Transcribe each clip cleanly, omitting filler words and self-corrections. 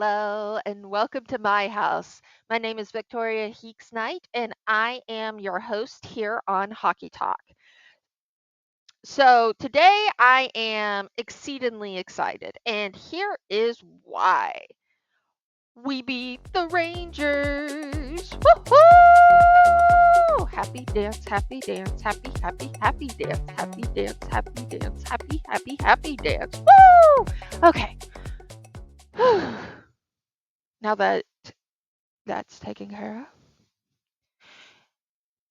Hello, and welcome to my house. My name is Victoria Heeks Knight, and I am your host here on Hockey Talk. So, today I am exceedingly excited, and here is why. We beat the Rangers! Woohoo! Happy dance, happy dance, happy, happy, happy dance, happy dance, happy dance, happy, happy, happy dance. Woo! Okay. Now that that's taken care of.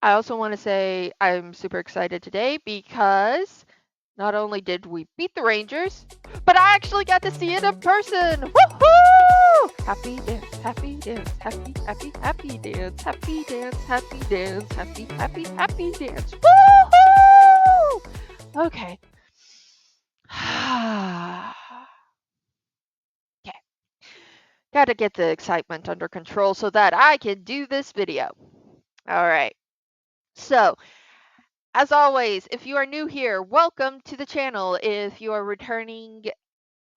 I also want to say I'm super excited today because not only did we beat the Rangers, but I actually got to see it in person. Woohoo! Happy dance, happy dance, happy, happy, happy dance, happy dance, happy dance, happy, happy, happy dance. Woohoo! Okay. Okay. Got to get the excitement under control so that I can do this video. All right. So, as always, if you are new here, welcome to the channel. If you are a returning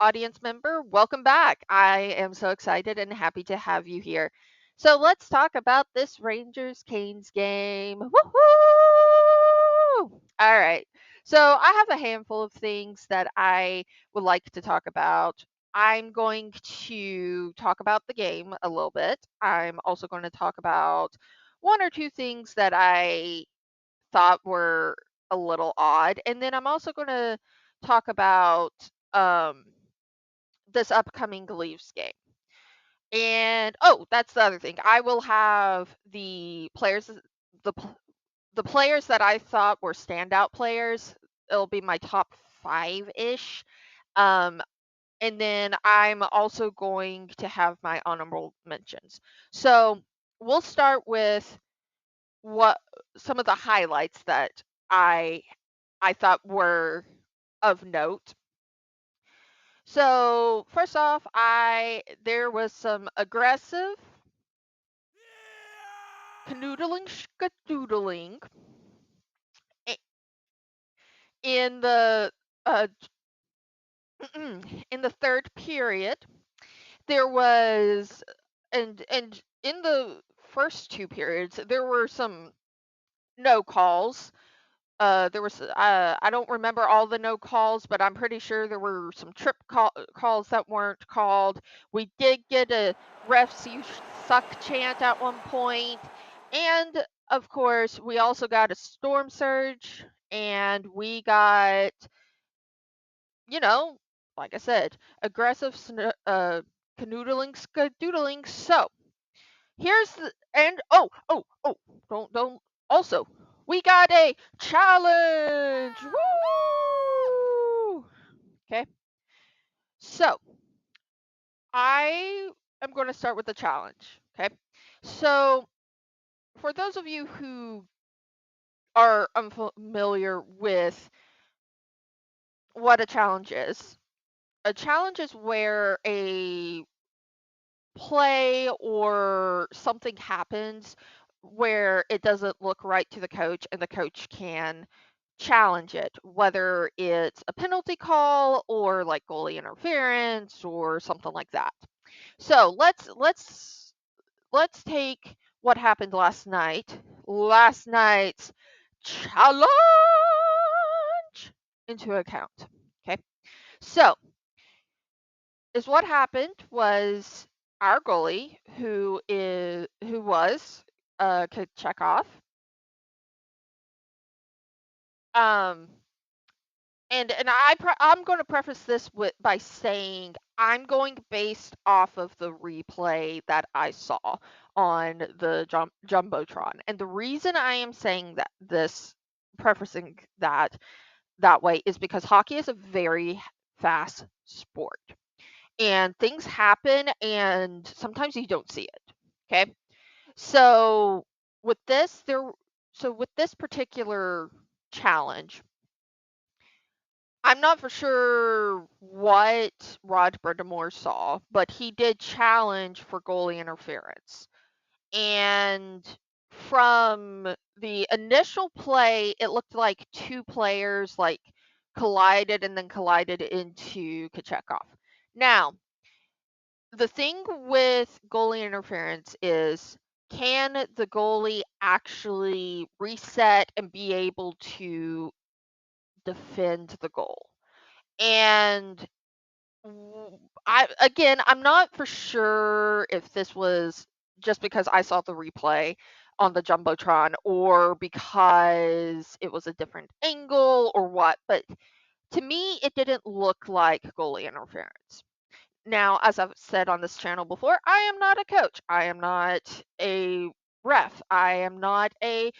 audience member, welcome back. I am so excited and happy to have you here. So let's talk about this Rangers Canes game. Woohoo! All right. So I have a handful of things that I would like to talk about. I'm going to talk about the game a little bit. I'm also going to talk about one or two things that I thought were a little odd. And then I'm also going to talk about um, this upcoming Leafs game. And oh, that's the other thing. I will have the pl- the players that I thought were standout players. It'll be my top 5-ish. Um, and then I'm also going to have my honorable mentions. So we'll start with what some of the highlights that I I thought were of note. So first off, I there was some aggressive canoodling skadoodling i- in the uh, in the third period. There was and in the first two periods there were some no calls. There was I don't remember all the no calls, but I'm pretty sure there were some calls that weren't called. We did get a refs you suck chant at one point, and of course we also got a storm surge, and we got you know like I said aggressive canoodling skadoodling. So here's the and don't also we got a challenge. Woo! Okay. So, I am going to start with the challenge, okay? So, for those of you who are unfamiliar with what a challenge is where a play or something happens where it doesn't look right to the coach and the coach can challenge it, whether it's a penalty call or like goalie interference or something like that. So let's take what happened last night's challenge into account. Okay. So is what happened was our goalie, who was Chekhov, um, I'm going to preface this by saying I'm going based off of the replay that I saw on the jumbotron, and the reason I am saying prefacing that way is because hockey is a very fast sport and things happen and sometimes you don't see it. Okay. So with this there so with this particular challenge, I'm not for sure what Rod Brindamore saw, but he did challenge for goalie interference. And from the initial play, it looked like two players like collided and then collided into Kachekov. Now, the thing with goalie interference is, can the goalie actually reset and be able to defend the goal? And I'm not for sure if this was just because I saw the replay on the Jumbotron or because it was a different angle or what, but to me, it didn't look like goalie interference. Now, as I've said on this channel before, I am not a coach. I am not a ref. I am not a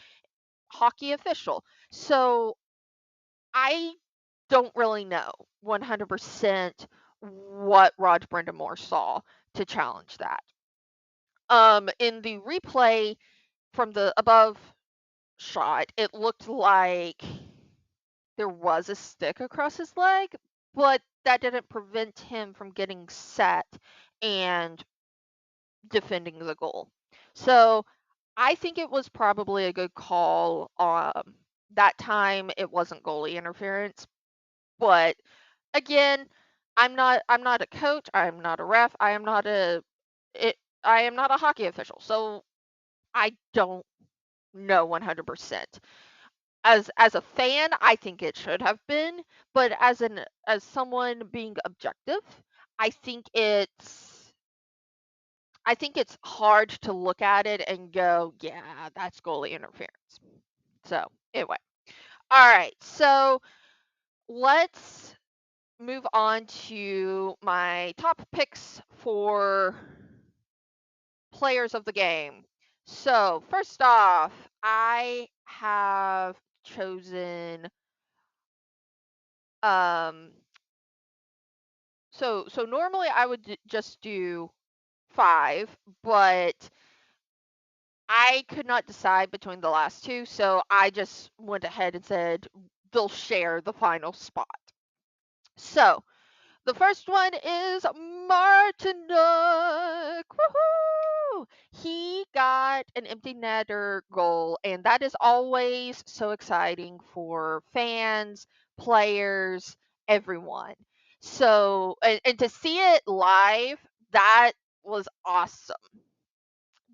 hockey official. So I don't really know 100% what Rod Brindamore saw to challenge that. In the replay from the above shot, it looked like there was a stick across his leg, but that didn't prevent him from getting set and defending the goal. So I think it was probably a good call. That time it wasn't goalie interference, but again, I'm not a coach, I'm not a ref, it, I am not a hockey official. So I don't know 100%. As a fan, I think it should have been, but as someone being objective, I think it's I think it's hard to look at it and go, yeah, that's goalie interference. So, anyway. All right. So, let's move on to my top picks for players of the game. So, first off, I have chosen um so normally I would just do 5, but I could not decide between the last 2, so I just went ahead and said they'll share the final spot. So, the first one is Martinook. Woohoo! He got an empty netter goal, and that is always so exciting for fans, players, everyone. So, and to see it live, that was awesome.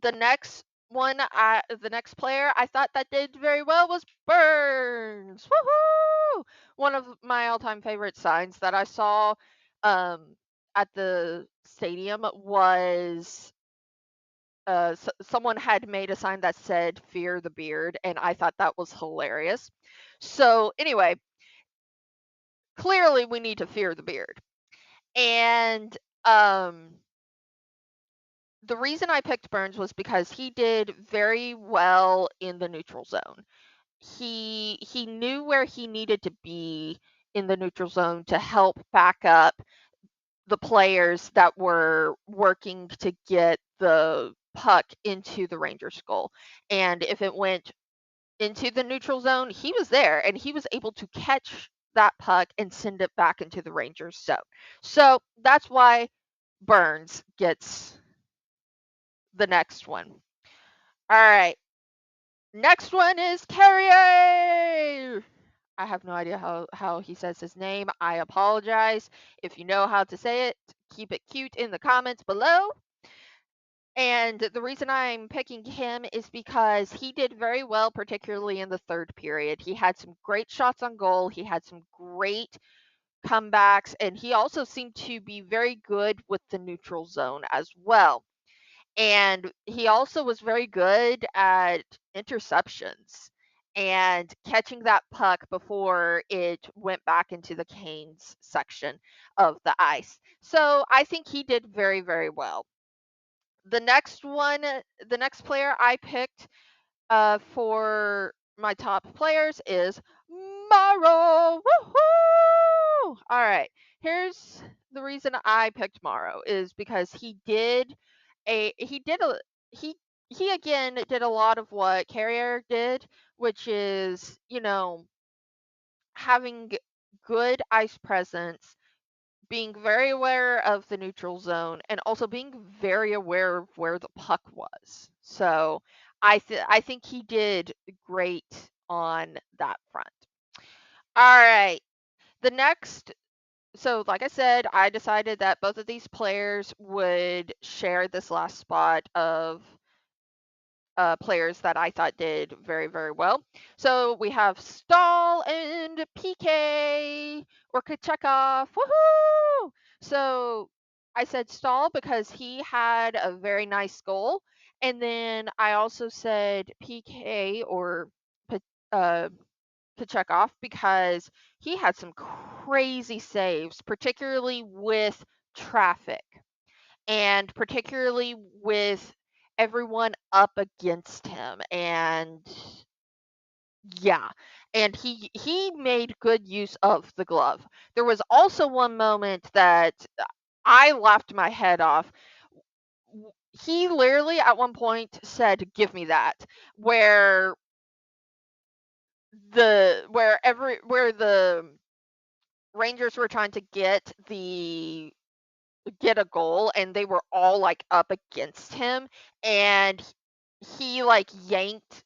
The next player I thought that did very well was Burns. Woohoo! One of my all-time favorite signs that I saw um, at the stadium was someone had made a sign that said "Fear the Beard," and I thought that was hilarious. So anyway, clearly we need to fear the beard, and um, the reason I picked Burns was because he did very well in the neutral zone. He knew where he needed to be in the neutral zone to help back up the players that were working to get the puck into the Rangers goal. And if it went into the neutral zone, he was there and he was able to catch that puck and send it back into the Rangers zone. So that's why Burns gets the next one. All right. Next one is Carrier. I have no idea how he says his name. I apologize. If you know how to say it, keep it cute in the comments below. And the reason I'm picking him is because he did very well, particularly in the third period. He had some great shots on goal, he had some great comebacks, and he also seemed to be very good with the neutral zone as well. And he also was very good at interceptions and catching that puck before it went back into the Canes section of the ice. So I think he did very, very well. The next one, the next player I picked for my top players is Morrow. Woohoo! All right. Here's the reason I picked Morrow is because he did a he he again did a lot of what Carrier did, which is, having good ice presence, being very aware of the neutral zone, and also being very aware of where the puck was. So I think he did great on that front. All right. The next so like I said, I decided that both of these players would share this last spot of players that I thought did very, very well. So we have Stahl and PK or Kachekov. Woohoo! So I said Stahl because he had a very nice goal. And then I also said PK or P- uh, Kachekov because he had some crazy saves, particularly with traffic and particularly with everyone up against him. And yeah, and he made good use of the glove. There was also one moment that I laughed my head off. He literally at one point said, "Give me that," where where the Rangers were trying to get a goal and they were all like up against him, and he like yanked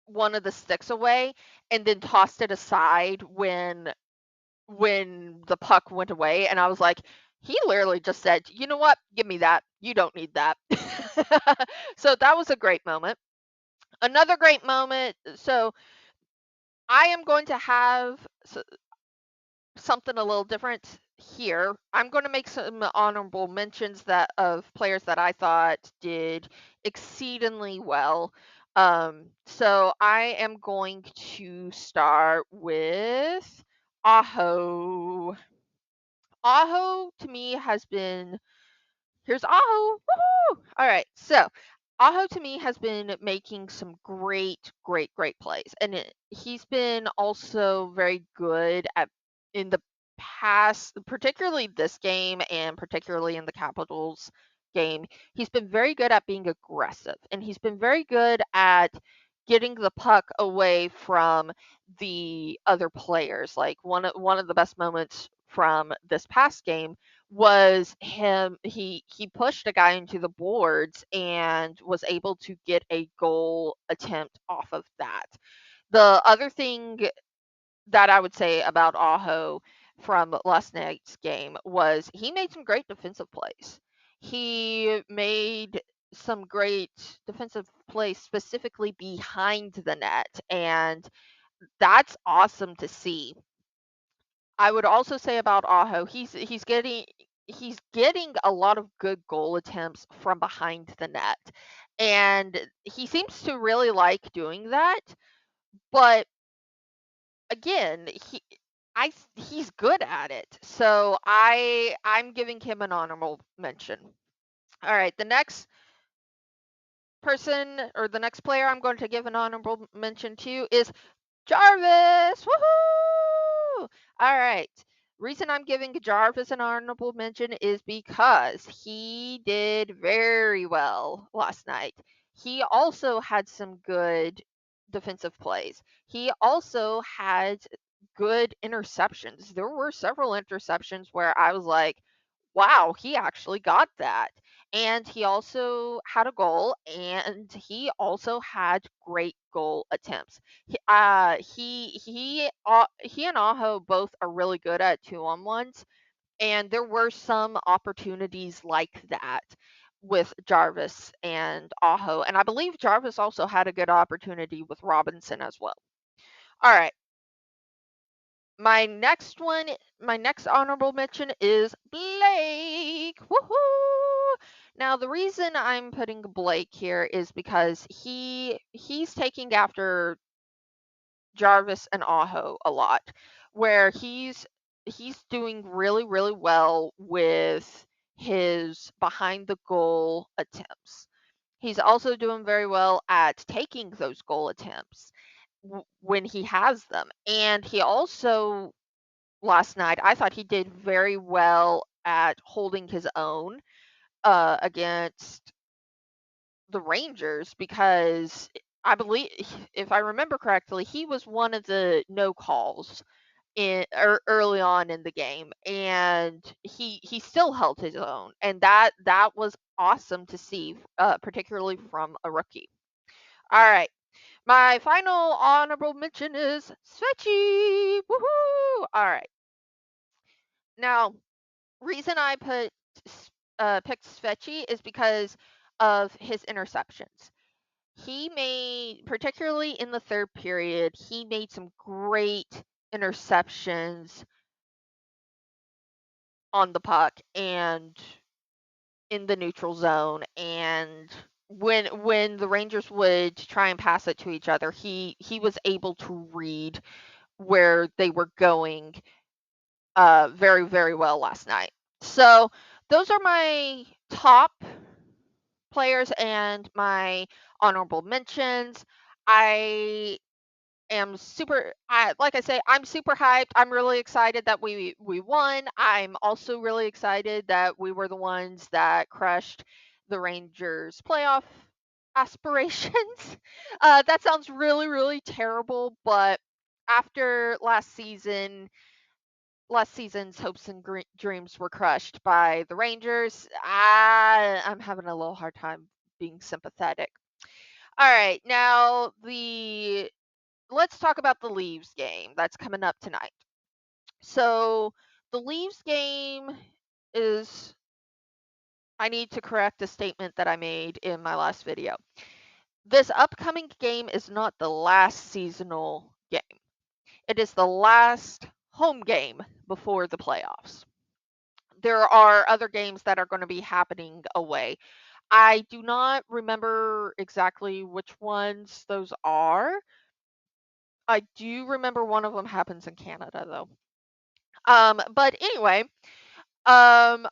one of the sticks away and then tossed it aside when the puck went away, and I was like, he literally just said, "You know what? Give me that. You don't need that." So that was a great moment. Another great moment. So I am going to have something a little different here. I'm going to make some honorable mentions that of players that I thought did exceedingly well. So I am going to start with Aho. Aho to me has been Here's Aho. Woohoo! All right. So, Aho to me has been making some great, great, great plays. And he's been also very good at in the past, particularly this game and particularly in the Capitals game. He's been very good at being aggressive and he's been very good at getting the puck away from the other players. Like one of the best moments from this past game was him he pushed a guy into the boards and was able to get a goal attempt off of that. The other thing that I would say about Aho from last night's game was he made some great defensive plays. He made some great defensive plays specifically behind the net, and that's awesome to see. I would also say about Aho, he's getting a lot of good goal attempts from behind the net. And he seems to really like doing that, but again, he's good at it. So I'm giving him an honorable mention. All right, the next person or the next player I'm going to give an honorable mention to is Jarvis! Woohoo! All right. Reason I'm giving Jarvis an honorable mention is because he did very well last night. He also had some good defensive plays. He also had good interceptions. There were several interceptions where I was like, wow, he actually got that. And he also had a goal and he also had great goal attempts. He and Aho both are really good at 2-on-1s, and there were some opportunities like that with Jarvis and Aho, and I believe Jarvis also had a good opportunity with Robinson as well. All right, my next honorable mention is Blake. Woohoo! Now the reason I'm putting Blake here is because he's taking after Jarvis and Aho a lot, where he's doing really, really well with his behind the goal attempts. He's also doing very well at taking those goal attempts when he has them. And he also last night, I thought he did very well at holding his own against the Rangers because I believe, if I remember correctly, he was one of the no calls early on in the game, and he still held his own, and that was awesome to see, particularly from a rookie. All right, my final honorable mention is Svechi. Woohoo! All right. Now, reason I picked Svechny is because of his interceptions. He made, particularly in the third period, he made some great interceptions on the puck and in the neutral zone, and when the Rangers would try and pass it to each other, he was able to read where they were going very, very well last night. So those are my top players and my honorable mentions. I am super like I say, I'm super hyped. I'm really excited that we won. I'm also really excited that we were the ones that crushed the Rangers playoff aspirations. That sounds really, really terrible, but after last season's hopes and dreams were crushed by the Rangers. I'm having a little hard time being sympathetic. All right, now the let's talk about the Leaves game that's coming up tonight. So the Leaves game is, I need to correct a statement that I made in my last video. This upcoming game is not the last seasonal game. It is the last home game before the playoffs. There are other games that are going to be happening away. I do not remember exactly which ones those are. I do remember one of them happens in Canada though. But anyway, I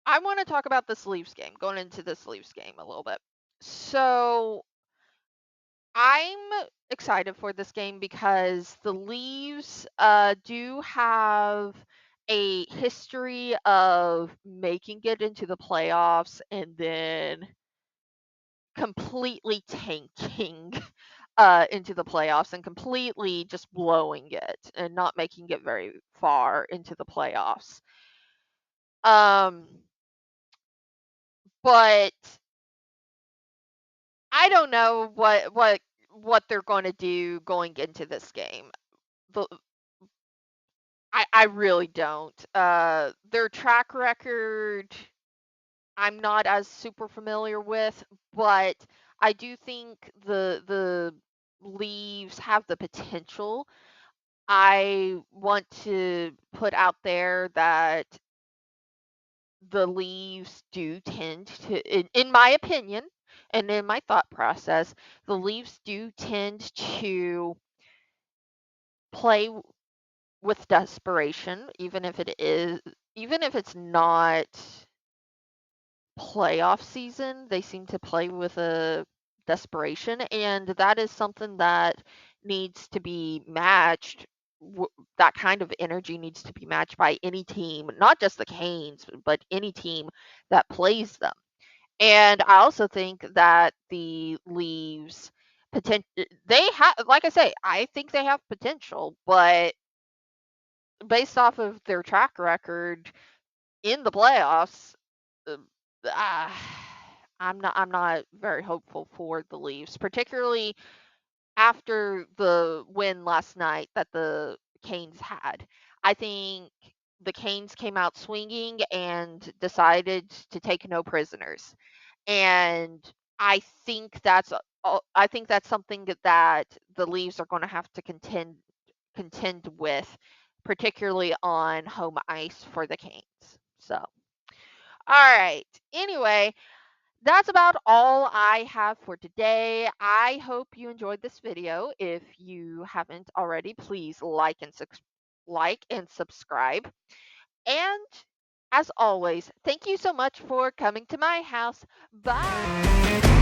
want to talk about this Leafs game, going into this Leafs game a little bit. So I'm excited for this game because the Leaves do have a history of making it into the playoffs and then completely tanking into the playoffs and completely just blowing it and not making it very far into the playoffs. Um, but I don't know what they're going to do going into this game. The I really don't. Their track record, I'm not as super familiar with, but I do think the Leaves have the potential. I want to put out there that the Leaves do tend to, in my opinion, and in my thought process, the Leaves do tend to play with desperation, even if it's not playoff season, they seem to play with a desperation, and that is something that needs to be matched. That kind of energy needs to be matched by any team, not just the Canes, but any team that plays them. And I also think that the Leaves potential, they have, like I say, I think they have potential, but based off of their track record in the playoffs, uh, ah, I'm not very hopeful for the Leafs, particularly after the win last night that the Canes had. I think the Canes came out swinging and decided to take no prisoners. And I think that's something that the Leafs are going to have to contend with, particularly on home ice for the Canes. So, all right. Anyway, that's about all I have for today. I hope you enjoyed this video. If you haven't already, please like and subscribe. And as always, thank you so much for coming to my house. Bye.